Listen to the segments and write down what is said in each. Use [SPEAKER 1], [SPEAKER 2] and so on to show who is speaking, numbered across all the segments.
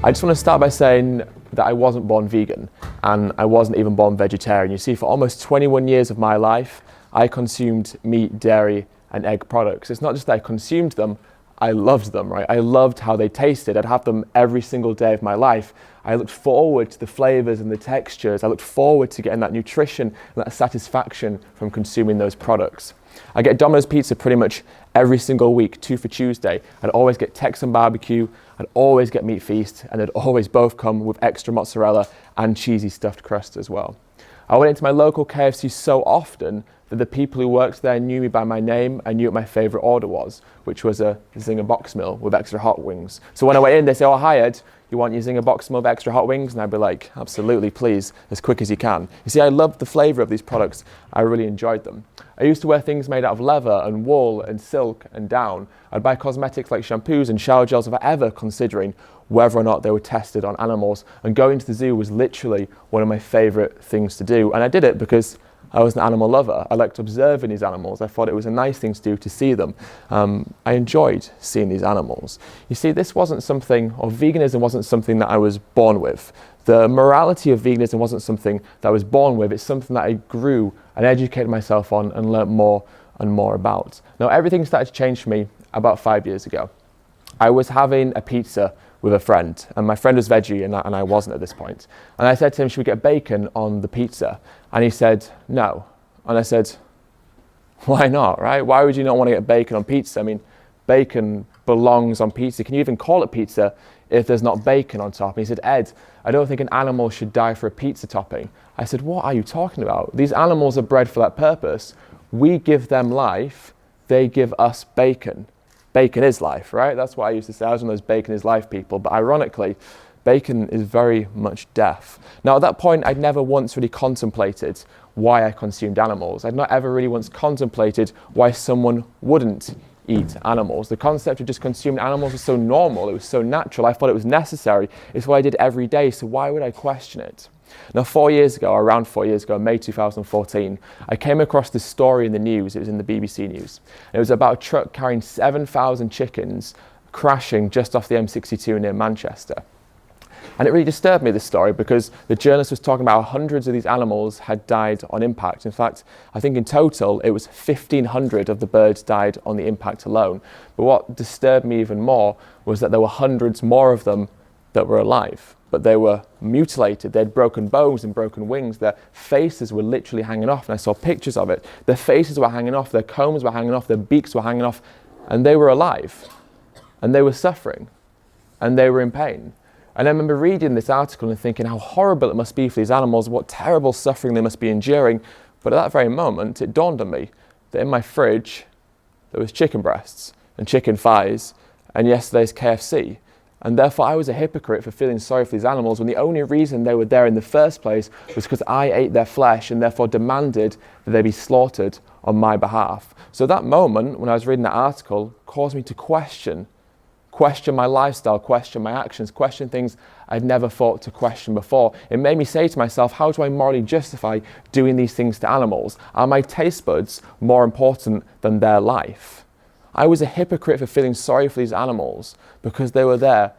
[SPEAKER 1] I just want to start by saying that I wasn't born vegan and I wasn't even born vegetarian. You see, for almost 21 years of my life, I consumed meat, dairy, and egg products. It's not just that I consumed them, I loved them, right? I loved how they tasted. I'd have them every single day of my life. I looked forward to the flavors and the textures. I looked forward to getting that nutrition and that satisfaction from consuming those products. I get Domino's pizza pretty much every single week, 2 for Tuesday. I'd always get Texan barbecue, I'd always get meat feast, and they'd always both come with extra mozzarella and cheesy stuffed crust as well. I went into my local KFC so often that the people who worked there knew me by my name and knew what my favorite order was, which was a Zinger box meal with extra hot wings. So when I went in, they say, "Oh, hi Ed, you want your Zinger box meal with extra hot wings?" And I'd be like, "Absolutely, please, as quick as you can." You see, I loved the flavor of these products. I really enjoyed them. I used to wear things made out of leather and wool and silk and down. I'd buy cosmetics like shampoos and shower gels without ever considering whether or not they were tested on animals. And going to the zoo was literally one of my favorite things to do. And I did it because I was an animal lover. I liked observing these animals. I thought it was a nice thing to do to see them. I enjoyed seeing these animals. You see, this wasn't something, or veganism wasn't something that I was born with. The morality of veganism wasn't something that I was born with. It's something that I grew and educated myself on and learnt more and more about. Now, everything started to change for me about 5 years ago. I was having a pizza with a friend, and my friend was veggie and I wasn't at this point. And I said to him, "Should we get bacon on the pizza?" And he said, "No." And I said, "Why not, right? Why would you not want to get bacon on pizza? I mean, bacon belongs on pizza. Can you even call it pizza if there's not bacon on top?" And he said, "Ed, I don't think an animal should die for a pizza topping." I said, "What are you talking about? These animals are bred for that purpose. We give them life, they give us bacon. Bacon is life," right? That's what I used to say. I was one of those bacon is life people, but ironically, bacon is very much death. Now, at that point, I'd never once really contemplated why I consumed animals. I'd not ever really once contemplated why someone wouldn't eat animals. The concept of just consuming animals was so normal, it was so natural, I thought it was necessary. It's what I did every day, so why would I question it? Now, 4 years ago, around 4 years ago, May 2014, I came across this story in the news. It was in the BBC News. It was about a truck carrying 7,000 chickens crashing just off the M62 near Manchester. And it really disturbed me, this story, because the journalist was talking about how hundreds of these animals had died on impact. In fact, I think in total, it was 1,500 of the birds died on the impact alone. But what disturbed me even more was that there were hundreds more of them that were alive, but they were mutilated. They had broken bones and broken wings. Their faces were literally hanging off, and I saw pictures of it. Their faces were hanging off, their combs were hanging off, their beaks were hanging off, and they were alive, and they were suffering, and they were in pain. And I remember reading this article and thinking how horrible it must be for these animals, what terrible suffering they must be enduring. But at that very moment, it dawned on me that in my fridge, there was chicken breasts and chicken thighs and yesterday's KFC. And therefore, I was a hypocrite for feeling sorry for these animals when the only reason they were there in the first place was because I ate their flesh and therefore demanded that they be slaughtered on my behalf. So that moment, when I was reading that article, caused me to question my lifestyle, question my actions, question things I'd never thought to question before. It made me say to myself, how do I morally justify doing these things to animals? Are my taste buds more important than their life? I was a hypocrite for feeling sorry for these animals because they were there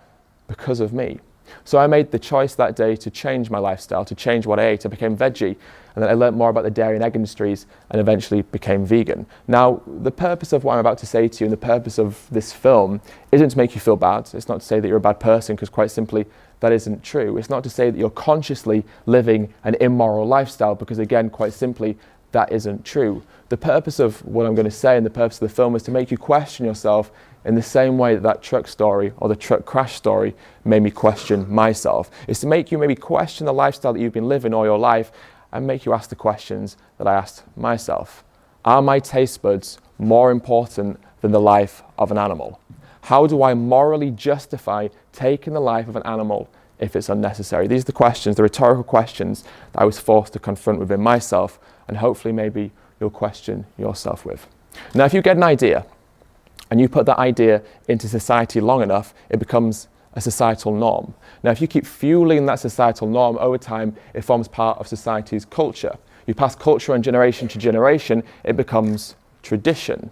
[SPEAKER 1] because of me. So I made the choice that day to change my lifestyle, to change what I ate. I became veggie, and then I learned more about the dairy and egg industries and eventually became vegan. Now, the purpose of what I'm about to say to you and the purpose of this film isn't to make you feel bad. It's not to say that you're a bad person, because quite simply, that isn't true. It's not to say that you're consciously living an immoral lifestyle, because again, quite simply, that isn't true. The purpose of what I'm going to say and the purpose of the film is to make you question yourself in the same way that that truck story or the truck crash story made me question myself. It's to make you maybe question the lifestyle that you've been living all your life and make you ask the questions that I asked myself. Are my taste buds more important than the life of an animal? How do I morally justify taking the life of an animal if it's unnecessary? These are the questions, the rhetorical questions that I was forced to confront within myself, and hopefully maybe you'll question yourself with. Now, if you get an idea and you put that idea into society long enough, it becomes a societal norm. Now, if you keep fueling that societal norm over time, it forms part of society's culture. You pass culture on generation to generation, it becomes tradition.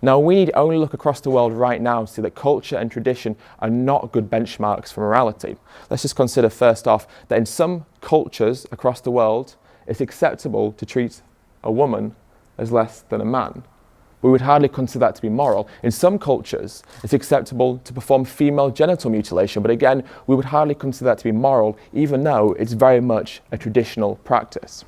[SPEAKER 1] Now, we need only look across the world right now to see that culture and tradition are not good benchmarks for morality. Let's just consider first off that in some cultures across the world, it's acceptable to treat a woman as less than a man. We would hardly consider that to be moral. In some cultures, it's acceptable to perform female genital mutilation, but again, we would hardly consider that to be moral, even though it's very much a traditional practice.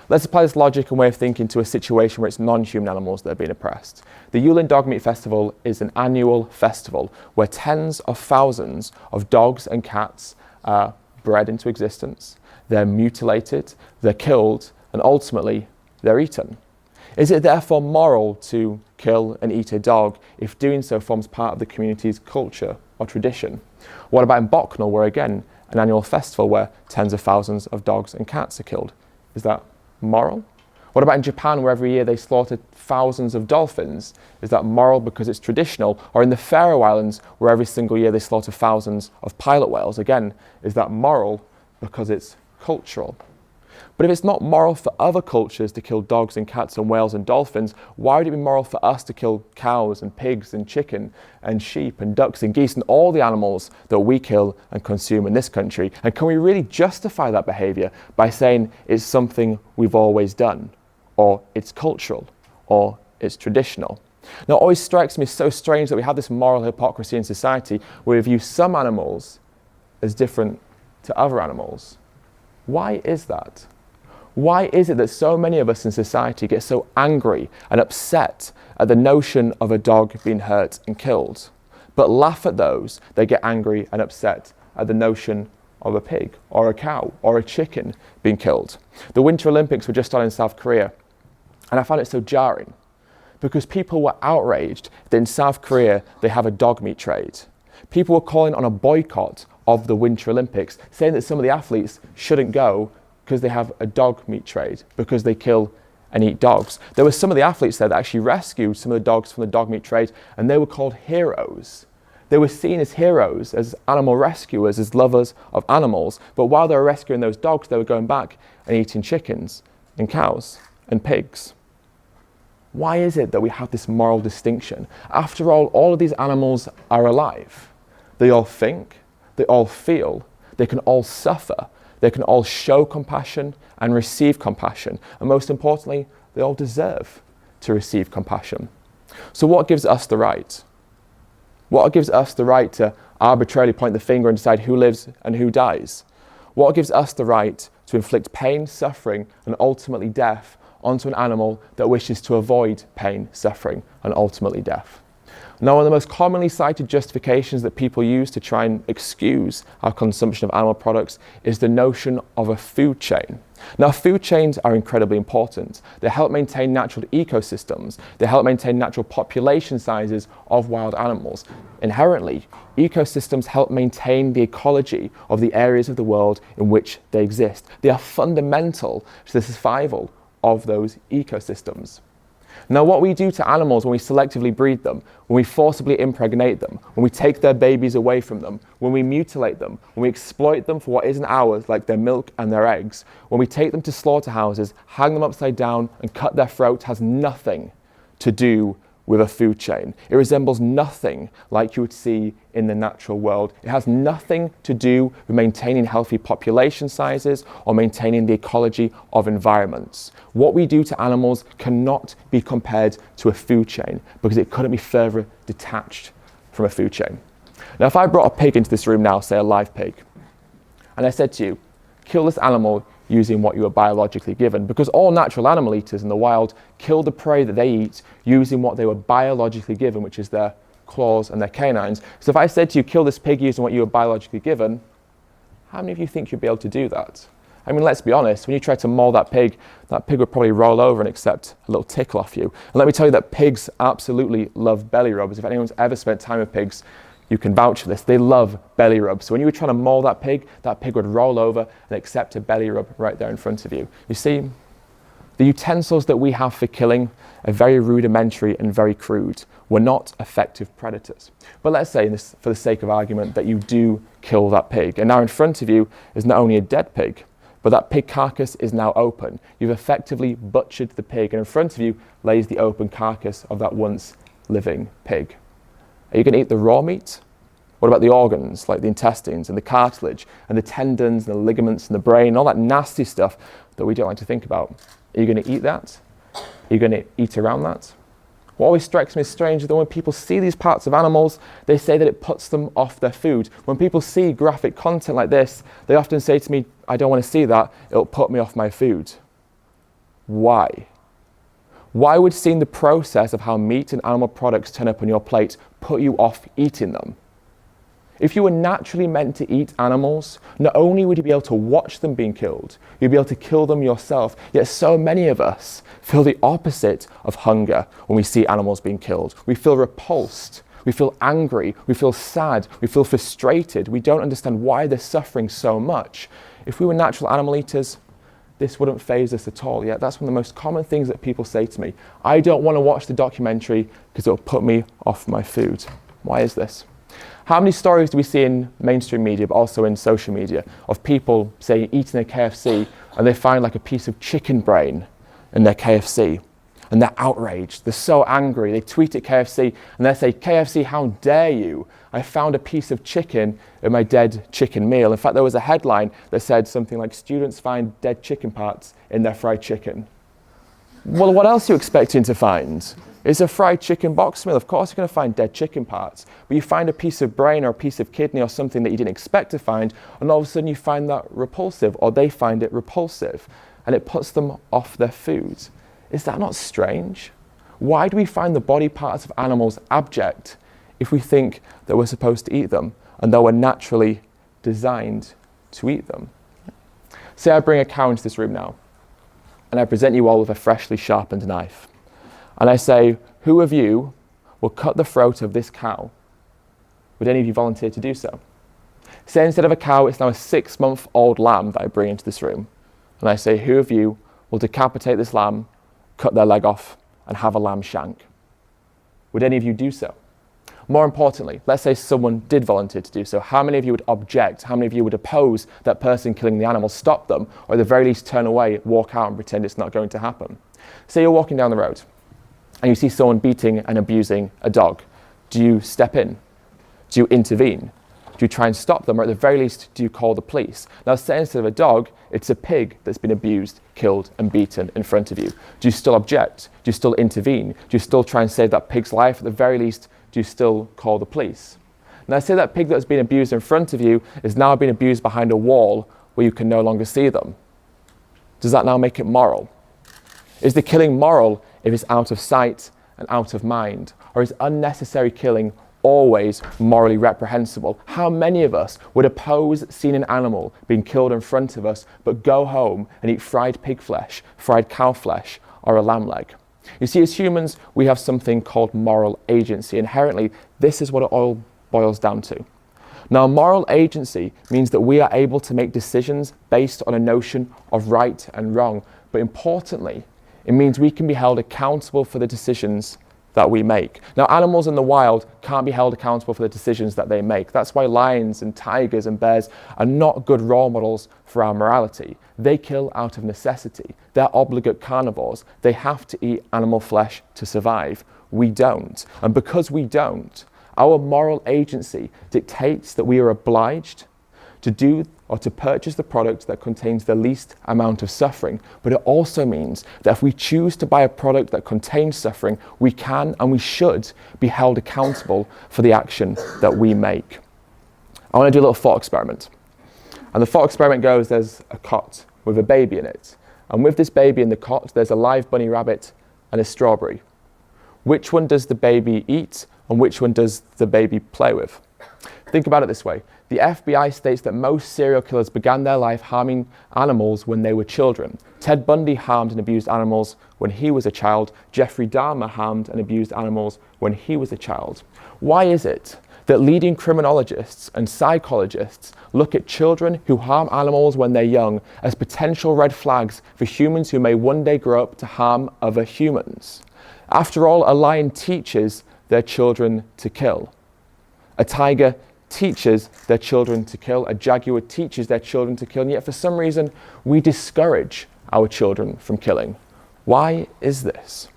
[SPEAKER 1] Let's apply this logic and way of thinking to a situation where it's non-human animals that are being oppressed. The Yulin Dog Meat Festival is an annual festival where tens of thousands of dogs and cats are bred into existence, they're mutilated, they're killed, and ultimately, they're eaten. Is it therefore moral to kill and eat a dog if doing so forms part of the community's culture or tradition? What about in Bocknell, where again, an annual festival where tens of thousands of dogs and cats are killed? Is that moral? What about in Japan, where every year they slaughter thousands of dolphins? Is that moral because it's traditional? Or in the Faroe Islands, where every single year they slaughter thousands of pilot whales? Again, is that moral because it's cultural? But if it's not moral for other cultures to kill dogs and cats and whales and dolphins, why would it be moral for us to kill cows and pigs and chicken and sheep and ducks and geese and all the animals that we kill and consume in this country? And can we really justify that behaviour by saying it's something we've always done, or it's cultural, or it's traditional? Now, it always strikes me so strange that we have this moral hypocrisy in society where we view some animals as different to other animals. Why is that? Why is it that so many of us in society get so angry and upset at the notion of a dog being hurt and killed, but laugh at those that get angry and upset at the notion of a pig or a cow or a chicken being killed? The Winter Olympics were just on in South Korea, and I found it so jarring because people were outraged that in South Korea they have a dog meat trade. People were calling on a boycott of the Winter Olympics, saying that some of the athletes shouldn't go because they have a dog meat trade, because they kill and eat dogs. There were some of the athletes there that actually rescued some of the dogs from the dog meat trade, and they were called heroes. They were seen as heroes, as animal rescuers, as lovers of animals, but while they were rescuing those dogs, they were going back and eating chickens and cows and pigs. Why is it that we have this moral distinction? After all of these animals are alive. They all think, they all feel, they can all suffer, they can all show compassion and receive compassion. And most importantly, they all deserve to receive compassion. So what gives us the right? What gives us the right to arbitrarily point the finger and decide who lives and who dies? What gives us the right to inflict pain, suffering, and ultimately death onto an animal that wishes to avoid pain, suffering, and ultimately death? Now, one of the most commonly cited justifications that people use to try and excuse our consumption of animal products is the notion of a food chain. Now, food chains are incredibly important. They help maintain natural ecosystems. They help maintain natural population sizes of wild animals. Inherently, ecosystems help maintain the ecology of the areas of the world in which they exist. They are fundamental to the survival of those ecosystems. Now, what we do to animals when we selectively breed them, when we forcibly impregnate them, when we take their babies away from them, when we mutilate them, when we exploit them for what isn't ours, like their milk and their eggs, when we take them to slaughterhouses, hang them upside down and cut their throats, has nothing to do with a food chain. It resembles nothing like you would see in the natural world. It has nothing to do with maintaining healthy population sizes or maintaining the ecology of environments. What we do to animals cannot be compared to a food chain because it couldn't be further detached from a food chain. Now, if I brought a pig into this room now, say a live pig, and I said to you, kill this animal using what you were biologically given, because all natural animal eaters in the wild kill the prey that they eat using what they were biologically given, which is their claws and their canines. So if I said to you, kill this pig using what you were biologically given, how many of you think you'd be able to do that? I mean, let's be honest, when you try to maul that pig would probably roll over and accept a little tickle off you. And let me tell you that pigs absolutely love belly rubs. If anyone's ever spent time with pigs, you can vouch for this. They love belly rubs. So when you were trying to maul that pig would roll over and accept a belly rub right there in front of you. You see, the utensils that we have for killing are very rudimentary and very crude. We're not effective predators. But let's say, for the sake of argument, that you do kill that pig. And now in front of you is not only a dead pig, but that pig carcass is now open. You've effectively butchered the pig, and in front of you lays the open carcass of that once living pig? Are you going to eat the raw meat? What about the organs, like the intestines and the cartilage and the tendons and the ligaments and the brain, all that nasty stuff that we don't like to think about? Are you going to eat that? Are you going to eat around that? What always strikes me as strange is that when people see these parts of animals, they say that it puts them off their food. When people see graphic content like this, they often say to me, I don't want to see that, it'll put me off my food. Why? Why would seeing the process of how meat and animal products turn up on your plate put you off eating them? If you were naturally meant to eat animals, not only would you be able to watch them being killed, you'd be able to kill them yourself. Yet so many of us feel the opposite of hunger when we see animals being killed. We feel repulsed, we feel angry, we feel sad, we feel frustrated. We don't understand why they're suffering so much. If we were natural animal eaters, this wouldn't faze us at all. Yet that's one of the most common things that people say to me. I don't want to watch the documentary because it'll put me off my food. Why is this? How many stories do we see in mainstream media, but also in social media, of people, say, eating a KFC and they find like a piece of chicken brain in their KFC and they're outraged, they're so angry, they tweet at KFC and they say, KFC, how dare you? I found a piece of chicken in my dead chicken meal. In fact, there was a headline that said something like, students find dead chicken parts in their fried chicken. Well, what else are you expecting to find? It's a fried chicken box meal. Of course you're going to find dead chicken parts, but you find a piece of brain or a piece of kidney or something that you didn't expect to find, and all of a sudden you find that repulsive, or they find it repulsive, and it puts them off their food. Is that not strange? Why do we find the body parts of animals abject if we think that we're supposed to eat them, and that we're naturally designed to eat them? Say I bring a cow into this room now, and I present you all with a freshly sharpened knife. And I say, who of you will cut the throat of this cow? Would any of you volunteer to do so? Say instead of a cow, it's now a 6-month-old lamb that I bring into this room. And I say, who of you will decapitate this lamb, cut their leg off, and have a lamb shank? Would any of you do so? More importantly, let's say someone did volunteer to do so. How many of you would object? How many of you would oppose that person killing the animal, stop them, or at the very least turn away, walk out and pretend it's not going to happen? Say you're walking down the road and you see someone beating and abusing a dog. Do you step in? Do you intervene? Do you try and stop them, or at the very least, do you call the police? Now, say instead of a dog, it's a pig that's been abused, killed, and beaten in front of you. Do you still object? Do you still intervene? Do you still try and save that pig's life? At the very least, do you still call the police? Now, say that pig that has been abused in front of you is now being abused behind a wall where you can no longer see them. Does that now make it moral? Is the killing moral if it's out of sight and out of mind? Or is unnecessary killing always morally reprehensible? How many of us would oppose seeing an animal being killed in front of us, but go home and eat fried pig flesh, fried cow flesh, or a lamb leg? You see, as humans, we have something called moral agency. Inherently, this is what it all boils down to. Now, moral agency means that we are able to make decisions based on a notion of right and wrong, but importantly, it means we can be held accountable for the decisions that we make. Now, animals in the wild can't be held accountable for the decisions that they make. That's why lions and tigers and bears are not good role models for our morality. They kill out of necessity. They're obligate carnivores. They have to eat animal flesh to survive. We don't. And because we don't, our moral agency dictates that we are obliged to do or to purchase the product that contains the least amount of suffering. But it also means that if we choose to buy a product that contains suffering, we can and we should be held accountable for the action that we make. I want to do a little thought experiment. And the thought experiment goes, there's a cot with a baby in it. And with this baby in the cot, there's a live bunny rabbit and a strawberry. Which one does the baby eat and which one does the baby play with? Think about it this way. The FBI states that most serial killers began their life harming animals when they were children. Ted Bundy harmed and abused animals when he was a child. Jeffrey Dahmer harmed and abused animals when he was a child. Why is it that leading criminologists and psychologists look at children who harm animals when they're young as potential red flags for humans who may one day grow up to harm other humans? After all, a lion teaches their children to kill. A tiger teaches their children to kill. A jaguar teaches their children to kill. And yet for some reason, we discourage our children from killing. Why is this?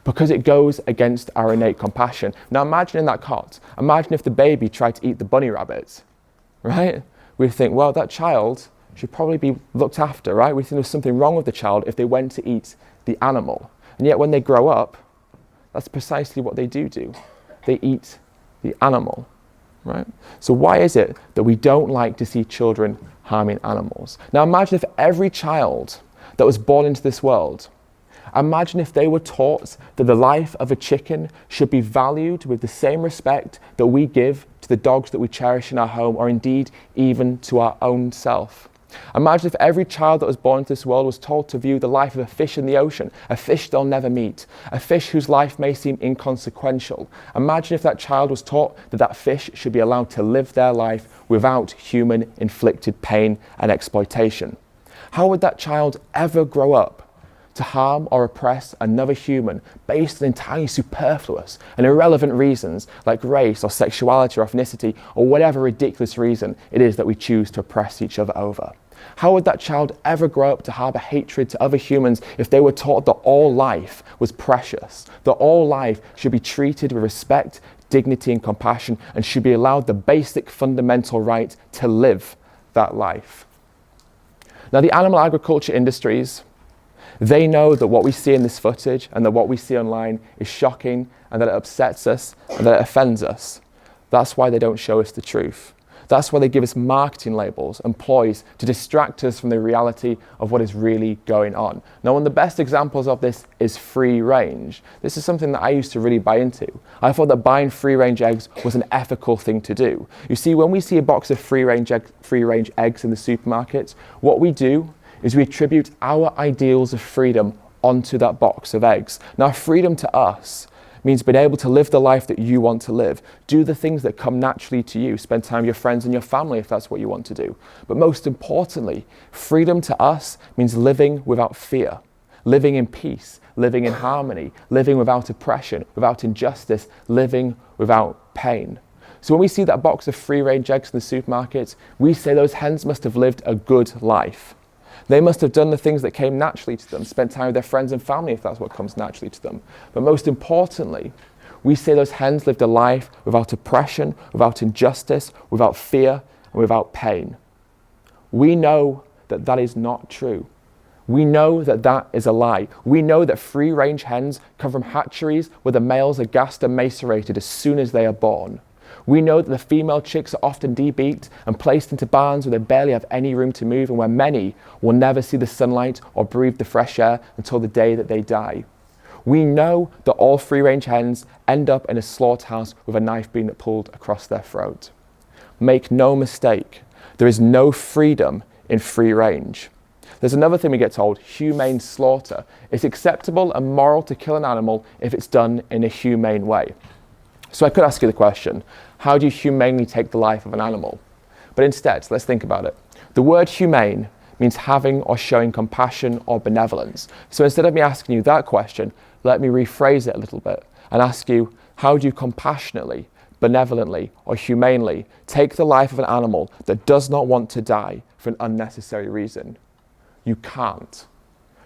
[SPEAKER 1] because it goes against our innate compassion. Now imagine in that cot, imagine if the baby tried to eat the bunny rabbit, right? We think, well, that child should probably be looked after, right? We think there's something wrong with the child if they went to eat the animal. And yet when they grow up, that's precisely what they do. They eat the animal, right? So why is it that we don't like to see children harming animals? Now imagine if every child that was born into this world, imagine if they were taught that the life of a chicken should be valued with the same respect that we give to the dogs that we cherish in our home, or indeed even to our own self. Imagine if every child that was born into this world was told to view the life of a fish in the ocean, a fish they'll never meet, a fish whose life may seem inconsequential. Imagine if that child was taught that that fish should be allowed to live their life without human-inflicted pain and exploitation. How would that child ever grow up to harm or oppress another human based on entirely superfluous and irrelevant reasons like race or sexuality or ethnicity or whatever ridiculous reason it is that we choose to oppress each other over? How would that child ever grow up to harbour hatred to other humans if they were taught that all life was precious, that all life should be treated with respect, dignity and compassion, and should be allowed the basic fundamental right to live that life? Now, the animal agriculture industries, they know that what we see in this footage and that what we see online is shocking and that it upsets us and that it offends us. That's why they don't show us the truth. That's why they give us marketing labels and ploys to distract us from the reality of what is really going on. Now, one of the best examples of this is free range. This is something that I used to really buy into. I thought that buying free range eggs was an ethical thing to do. You see, when we see a box of free range eggs in the supermarket, what we do is we attribute our ideals of freedom onto that box of eggs. Now, freedom to us means being able to live the life that you want to live, do the things that come naturally to you, spend time with your friends and your family if that's what you want to do. But most importantly, freedom to us means living without fear, living in peace, living in harmony, living without oppression, without injustice, living without pain. So when we see that box of free-range eggs in the supermarket, we say those hens must have lived a good life. They must have done the things that came naturally to them, spent time with their friends and family if that's what comes naturally to them. But most importantly, we say those hens lived a life without oppression, without injustice, without fear, and without pain. We know that that is not true. We know that that is a lie. We know that free-range hens come from hatcheries where the males are gassed and macerated as soon as they are born. We know that the female chicks are often debeaked and placed into barns where they barely have any room to move and where many will never see the sunlight or breathe the fresh air until the day that they die. We know that all free-range hens end up in a slaughterhouse with a knife being pulled across their throat. Make no mistake, there is no freedom in free range. There's another thing we get told, humane slaughter. It's acceptable and moral to kill an animal if it's done in a humane way. So I could ask you the question, how do you humanely take the life of an animal? But instead, let's think about it. The word humane means having or showing compassion or benevolence. So instead of me asking you that question, let me rephrase it a little bit and ask you, how do you compassionately, benevolently, or humanely take the life of an animal that does not want to die for an unnecessary reason? You can't.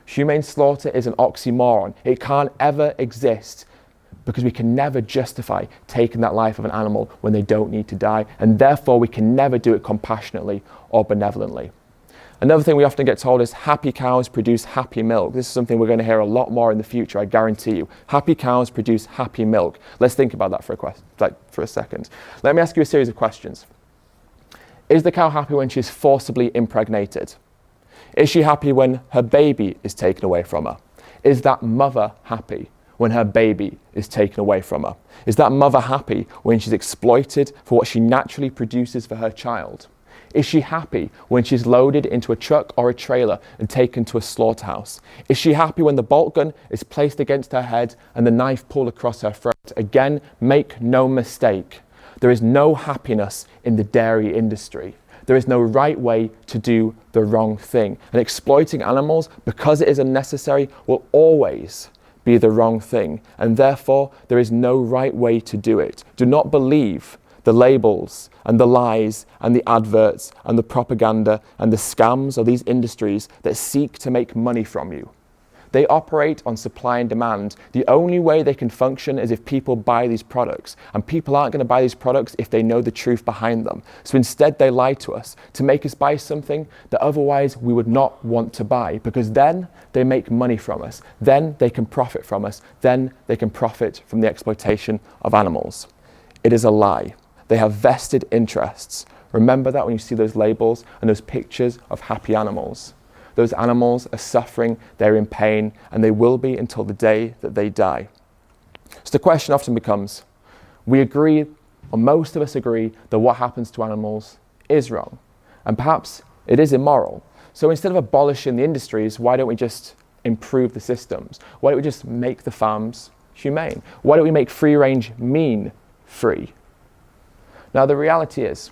[SPEAKER 1] Humane slaughter is an oxymoron. It can't ever exist because we can never justify taking that life of an animal when they don't need to die, and therefore we can never do it compassionately or benevolently. Another thing we often get told is happy cows produce happy milk. This is something we're going to hear a lot more in the future, I guarantee you. Happy cows produce happy milk. Let's think about that for a second. Let me ask you a series of questions. Is the cow happy when she's forcibly impregnated? Is she happy when her baby is taken away from her? Is that mother happy when her baby is taken away from her? Is that mother happy when she's exploited for what she naturally produces for her child? Is she happy when she's loaded into a truck or a trailer and taken to a slaughterhouse? Is she happy when the bolt gun is placed against her head and the knife pulled across her throat? Again, make no mistake, there is no happiness in the dairy industry. There is no right way to do the wrong thing. And exploiting animals, because it is unnecessary, will always be the wrong thing, and therefore there is no right way to do it. Do not believe the labels and the lies and the adverts and the propaganda and the scams of these industries that seek to make money from you. They operate on supply and demand. The only way they can function is if people buy these products. And people aren't going to buy these products if they know the truth behind them. So instead they lie to us to make us buy something that otherwise we would not want to buy, because then they make money from us. Then they can profit from us. Then they can profit from the exploitation of animals. It is a lie. They have vested interests. Remember that when you see those labels and those pictures of happy animals. Those animals are suffering, they're in pain, and they will be until the day that they die. So the question often becomes, we agree, or most of us agree, that what happens to animals is wrong. And perhaps it is immoral. So instead of abolishing the industries, why don't we just improve the systems? Why don't we just make the farms humane? Why don't we make free range mean free? Now the reality is,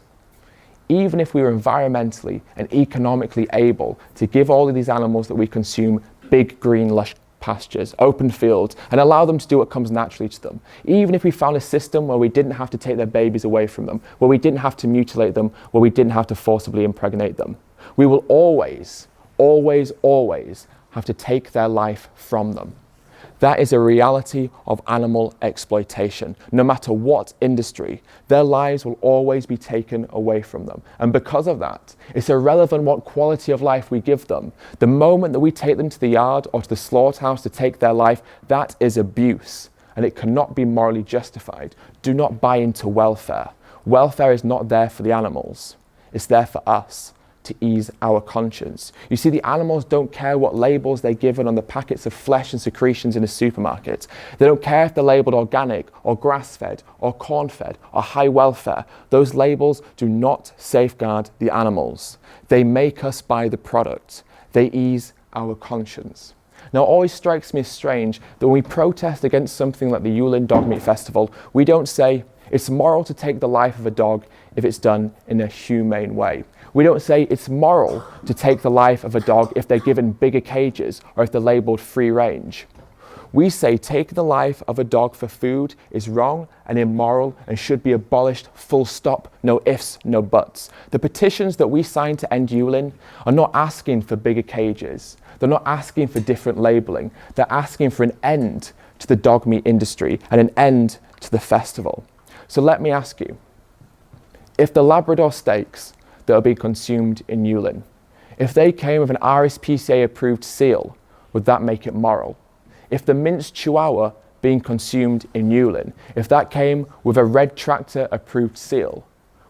[SPEAKER 1] even if we were environmentally and economically able to give all of these animals that we consume big green lush pastures, open fields, and allow them to do what comes naturally to them, even if we found a system where we didn't have to take their babies away from them, where we didn't have to mutilate them, where we didn't have to forcibly impregnate them, we will always, always, always have to take their life from them. That is a reality of animal exploitation. No matter what industry, their lives will always be taken away from them. And because of that, it's irrelevant what quality of life we give them. The moment that we take them to the yard or to the slaughterhouse to take their life, that is abuse, and it cannot be morally justified. Do not buy into welfare. Welfare is not there for the animals. It's there for us, to ease our conscience. You see, the animals don't care what labels they're given on the packets of flesh and secretions in a supermarket. They don't care if they're labeled organic or grass-fed or corn-fed or high welfare. Those labels do not safeguard the animals. They make us buy the product. They ease our conscience. Now, it always strikes me as strange that when we protest against something like the Yulin Dog Meat Festival, we don't say it's moral to take the life of a dog if it's done in a humane way. We don't say it's moral to take the life of a dog if they're given bigger cages or if they're labeled free range. We say taking the life of a dog for food is wrong and immoral and should be abolished, full stop, no ifs, no buts. The petitions that we sign to end Yulin are not asking for bigger cages. They're not asking for different labeling. They're asking for an end to the dog meat industry and an end to the festival. So let me ask you, if the Labrador steaks that are being consumed in Yulin, if they came with an RSPCA approved seal, would that make it moral? If the minced chihuahua being consumed in Yulin, if that came with a red tractor approved seal,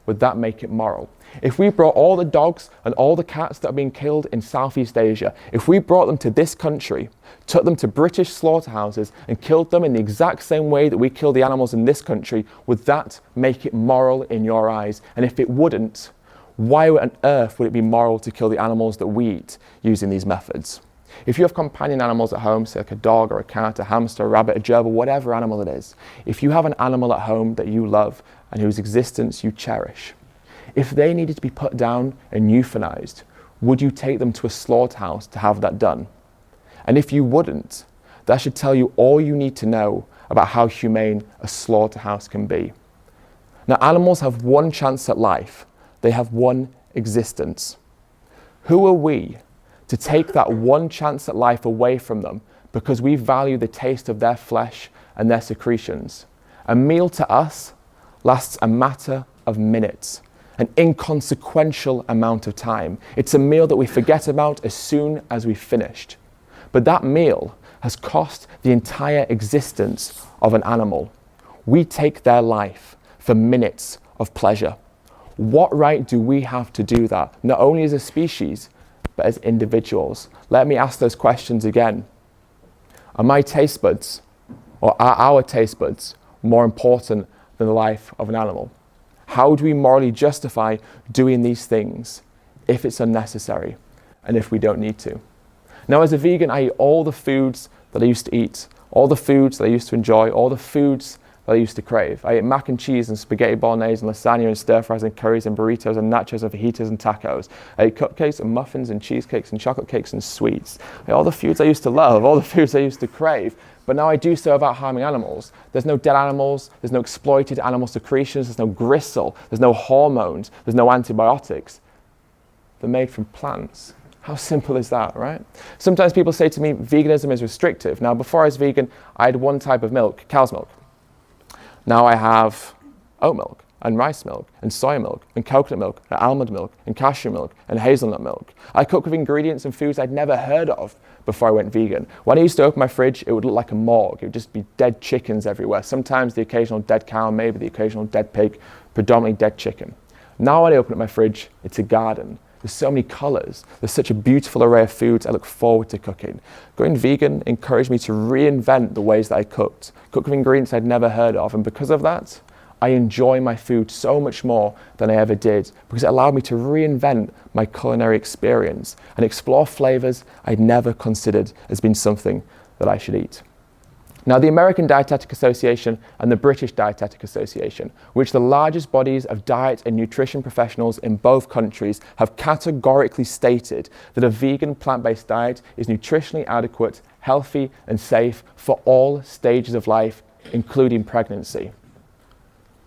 [SPEAKER 1] would that make it moral? If we brought all the dogs and all the cats that are being killed in Southeast Asia, if we brought them to this country, took them to British slaughterhouses and killed them in the exact same way that we kill the animals in this country, would that make it moral in your eyes? And if it wouldn't, why on earth would it be moral to kill the animals that we eat using these methods? If you have companion animals at home, say like a dog or a cat, a hamster, a rabbit, a gerbil, whatever animal it is, if you have an animal at home that you love and whose existence you cherish, if they needed to be put down and euthanized, would you take them to a slaughterhouse to have that done? And if you wouldn't, that should tell you all you need to know about how humane a slaughterhouse can be. Now, animals have one chance at life. They have one existence. Who are we to take that one chance at life away from them because we value the taste of their flesh and their secretions? A meal to us lasts a matter of minutes, an inconsequential amount of time. It's a meal that we forget about as soon as we've finished. But that meal has cost the entire existence of an animal. We take their life for minutes of pleasure. What right do we have to do that, not only as a species, but as individuals? Let me ask those questions again. Are my taste buds, or are our taste buds, more important than the life of an animal? How do we morally justify doing these things if it's unnecessary and if we don't need to? Now, as a vegan, I eat all the foods that I used to eat, all the foods that I used to enjoy, all the foods that I used to crave. I ate mac and cheese and spaghetti bolognese and lasagna and stir fries and curries and burritos and nachos and fajitas and tacos. I ate cupcakes and muffins and cheesecakes and chocolate cakes and sweets. I ate all the foods I used to love, all the foods I used to crave. But now I do so without harming animals. There's no dead animals, there's no exploited animal secretions, there's no gristle, there's no hormones, there's no antibiotics. They're made from plants. How simple is that, right? Sometimes people say to me, veganism is restrictive. Now, before I was vegan, I had one type of milk, cow's milk. Now I have oat milk, and rice milk, and soy milk, and coconut milk, and almond milk, and cashew milk, and hazelnut milk. I cook with ingredients and foods I'd never heard of before I went vegan. When I used to open my fridge, it would look like a morgue. It would just be dead chickens everywhere. Sometimes the occasional dead cow, maybe the occasional dead pig, predominantly dead chicken. Now when I open up my fridge, it's a garden. There's so many colours. There's such a beautiful array of foods I look forward to cooking. Going vegan encouraged me to reinvent the ways that I cooked. Cook with ingredients I'd never heard of, and because of that, I enjoy my food so much more than I ever did, because it allowed me to reinvent my culinary experience and explore flavours I'd never considered as being something that I should eat. Now, the American Dietetic Association and the British Dietetic Association, which are the largest bodies of diet and nutrition professionals in both countries, have categorically stated that a vegan plant-based diet is nutritionally adequate, healthy and safe for all stages of life, including pregnancy.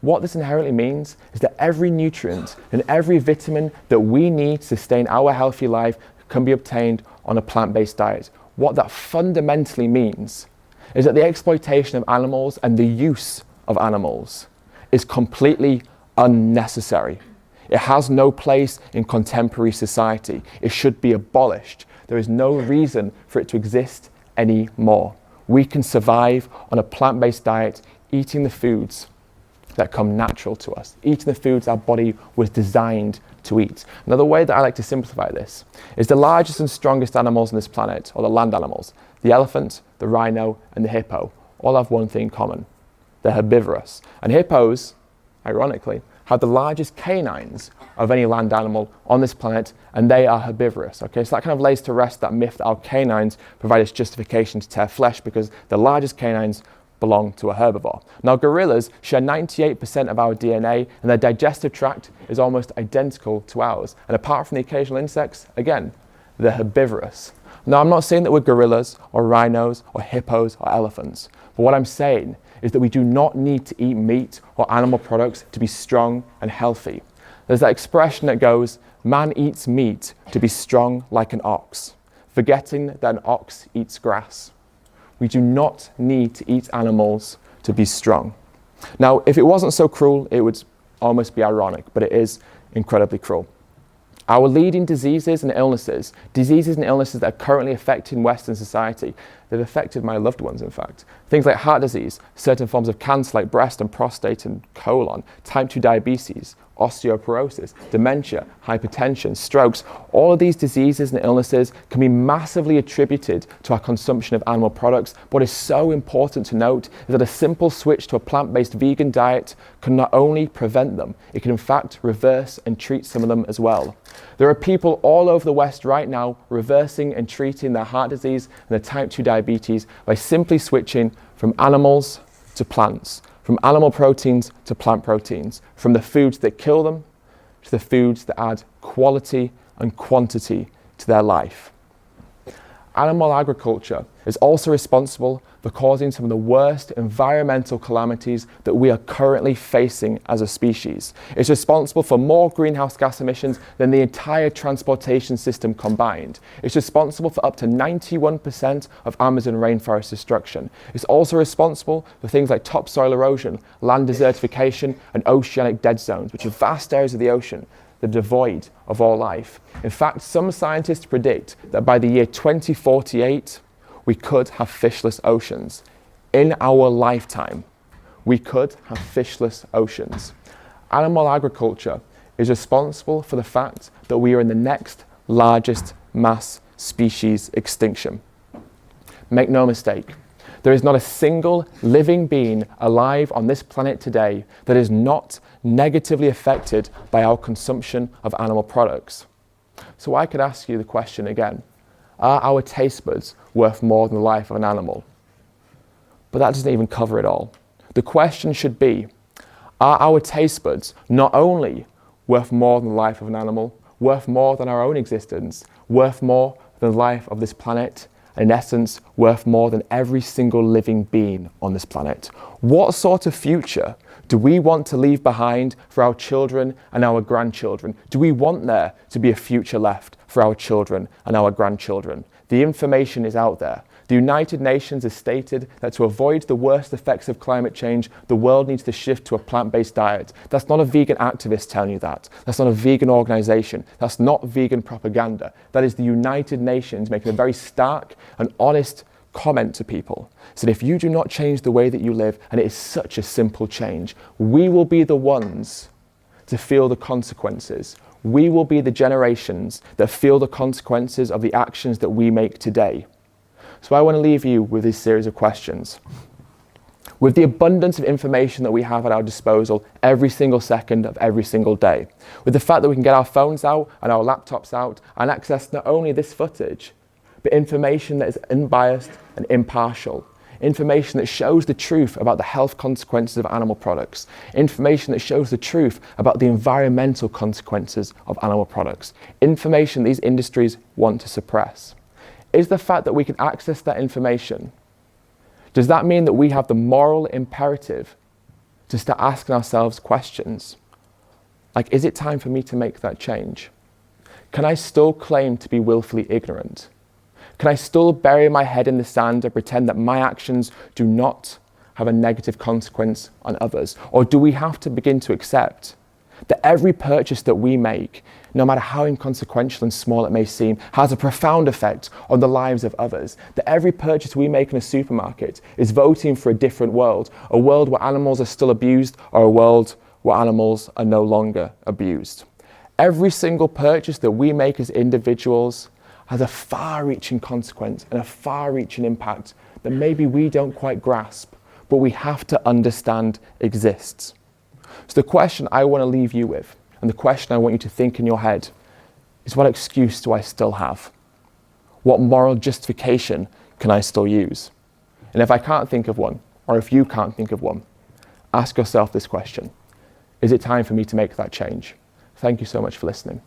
[SPEAKER 1] What this inherently means is that every nutrient and every vitamin that we need to sustain our healthy life can be obtained on a plant-based diet. What that fundamentally means is that the exploitation of animals and the use of animals is completely unnecessary. It has no place in contemporary society. It should be abolished. There is no reason for it to exist anymore. We can survive on a plant-based diet, eating the foods that come natural to us, eating the foods our body was designed to eat. Now, the way that I like to simplify this is the largest and strongest animals on this planet, or the land animals, the elephant, the rhino, and the hippo, all have one thing in common. They're herbivorous. And hippos, ironically, have the largest canines of any land animal on this planet, and they are herbivorous. Okay, so that kind of lays to rest that myth that our canines provide us justification to tear flesh, because the largest canines belong to a herbivore. Now, gorillas share 98% of our DNA, and their digestive tract is almost identical to ours. And apart from the occasional insects, again, they're herbivorous. Now, I'm not saying that we're gorillas or rhinos or hippos or elephants, but what I'm saying is that we do not need to eat meat or animal products to be strong and healthy. There's that expression that goes, man eats meat to be strong like an ox, forgetting that an ox eats grass. We do not need to eat animals to be strong. Now, if it wasn't so cruel, it would almost be ironic, but it is incredibly cruel. Our leading diseases and illnesses that are currently affecting Western society, they've affected my loved ones, in fact. Things like heart disease, certain forms of cancer like breast and prostate and colon, type 2 diabetes, osteoporosis, dementia, hypertension, strokes. All of these diseases and illnesses can be massively attributed to our consumption of animal products. What is so important to note is that a simple switch to a plant-based vegan diet can not only prevent them, it can in fact reverse and treat some of them as well. There are people all over the West right now reversing and treating their heart disease and their type 2 diabetes by simply switching from animals to plants, from animal proteins to plant proteins, from the foods that kill them to the foods that add quality and quantity to their life. Animal agriculture is also responsible for causing some of the worst environmental calamities that we are currently facing as a species. It's responsible for more greenhouse gas emissions than the entire transportation system combined. It's responsible for up to 91% of Amazon rainforest destruction. It's also responsible for things like topsoil erosion, land desertification, and oceanic dead zones, which are vast areas of the ocean that are devoid of all life. In fact, some scientists predict that by the year 2048, we could have fishless oceans. In our lifetime, we could have fishless oceans. Animal agriculture is responsible for the fact that we are in the next largest mass species extinction. Make no mistake, there is not a single living being alive on this planet today that is not negatively affected by our consumption of animal products. So I could ask you the question again. Are our taste buds worth more than the life of an animal? But that doesn't even cover it all. The question should be, are our taste buds not only worth more than the life of an animal, worth more than our own existence, worth more than the life of this planet, and in essence worth more than every single living being on this planet. What sort of future do we want to leave behind for our children and our grandchildren? Do we want there to be a future left for our children and our grandchildren? The information is out there. The United Nations has stated that to avoid the worst effects of climate change, the world needs to shift to a plant-based diet. That's not a vegan activist telling you that. That's not a vegan organization. That's not vegan propaganda. That is the United Nations making a very stark and honest comment to people. So if you do not change the way that you live, and it is such a simple change, we will be the ones to feel the consequences. We will be the generations that feel the consequences of the actions that we make today. So I want to leave you with this series of questions. With the abundance of information that we have at our disposal every single second of every single day, with the fact that we can get our phones out and our laptops out and access not only this footage, but information that is unbiased and impartial, information that shows the truth about the health consequences of animal products, information that shows the truth about the environmental consequences of animal products, information these industries want to suppress. Is the fact that we can access that information, does that mean that we have the moral imperative to start asking ourselves questions? Like, is it time for me to make that change? Can I still claim to be willfully ignorant? Can I still bury my head in the sand and pretend that my actions do not have a negative consequence on others? Or do we have to begin to accept that every purchase that we make, no matter how inconsequential and small it may seem, has a profound effect on the lives of others? That every purchase we make in a supermarket is voting for a different world, a world where animals are still abused, or a world where animals are no longer abused. Every single purchase that we make as individuals has a far-reaching consequence and a far-reaching impact that maybe we don't quite grasp, but we have to understand exists. So the question I want to leave you with, and the question I want you to think in your head, is what excuse do I still have? What moral justification can I still use? And if I can't think of one, or if you can't think of one, ask yourself this question: is it time for me to make that change? Thank you so much for listening.